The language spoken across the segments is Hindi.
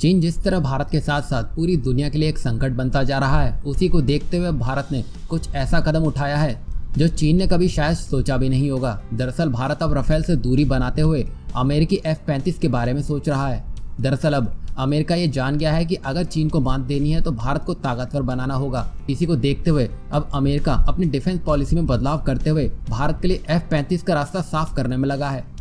चीन जिस तरह भारत के साथ साथ पूरी दुनिया के लिए एक संकट बनता जा रहा है, उसी को देखते हुए भारत ने कुछ ऐसा कदम उठाया है जो चीन ने कभी शायद सोचा भी नहीं होगा। दरअसल भारत अब राफेल से दूरी बनाते हुए अमेरिकी F-35 के बारे में सोच रहा है। दरअसल अब अमेरिका ये जान गया है कि अगर चीन को मात देनी है तो भारत को ताकतवर बनाना होगा। इसी को देखते हुए अब अमेरिका अपनी डिफेंस पॉलिसी में बदलाव करते हुए भारत के लिए F-35 का रास्ता साफ करने में लगा है।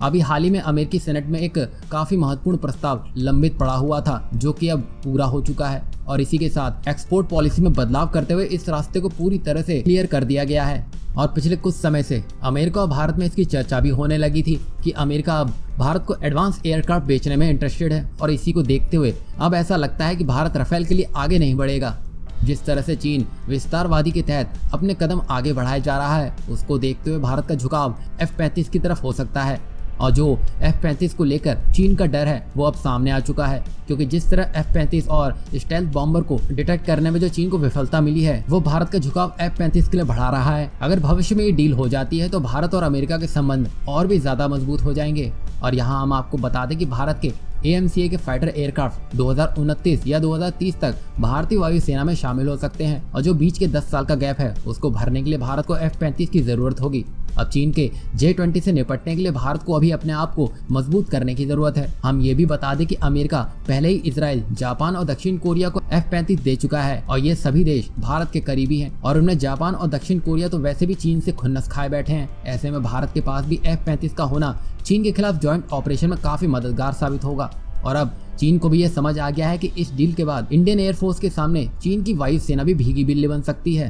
अभी हाल ही में अमेरिकी सेनेट में एक काफी महत्वपूर्ण प्रस्ताव लंबित पड़ा हुआ था, जो कि अब पूरा हो चुका है और इसी के साथ एक्सपोर्ट पॉलिसी में बदलाव करते हुए इस रास्ते को पूरी तरह से क्लियर कर दिया गया है। और पिछले कुछ समय से अमेरिका और भारत में इसकी चर्चा भी होने लगी थी कि अमेरिका अब भारत को एडवांस एयरक्राफ्ट बेचने में इंटरेस्टेड है और इसी को देखते हुए अब ऐसा लगता है कि भारत राफेल के लिए आगे नहीं बढ़ेगा। जिस तरह से चीन विस्तारवादी के तहत अपने कदम आगे बढ़ाए जा रहा है, उसको देखते हुए भारत का झुकाव F-35 की तरफ हो सकता है। और जो F-35 को लेकर चीन का डर है वो अब सामने आ चुका है, क्योंकि जिस तरह F-35 और स्टेल्थ बॉम्बर को डिटेक्ट करने में जो चीन को विफलता मिली है, वो भारत का झुकाव F-35 के लिए बढ़ा रहा है। अगर भविष्य में ये डील हो जाती है तो भारत और अमेरिका के संबंध और भी ज्यादा मजबूत हो जाएंगे। और यहाँ हम आपको बता दें कि भारत के AMCA के फाइटर एयरक्राफ्ट 2029 या 2030 तक भारतीय वायुसेना में शामिल हो सकते हैं और जो बीच के 10 साल का गैप है उसको भरने के लिए भारत को F-35 की जरूरत होगी। अब चीन के J-20 से निपटने के लिए भारत को अभी अपने आप को मजबूत करने की जरूरत है। हम ये भी बता दें कि अमेरिका पहले ही इजराइल, जापान और दक्षिण कोरिया को F-35 दे चुका है और ये सभी देश भारत के करीबी हैं और उनमें जापान और दक्षिण कोरिया तो वैसे भी चीन से खुन्नस खाए बैठे हैं। ऐसे में भारत के पास भी F-35 का होना चीन के खिलाफ ज्वाइंट ऑपरेशन में काफी मददगार साबित होगा। और अब चीन को भी ये समझ आ गया है कि इस डील के बाद इंडियन एयरफोर्स के सामने चीन की वायुसेना भी भीगी बिल्ली बन सकती है।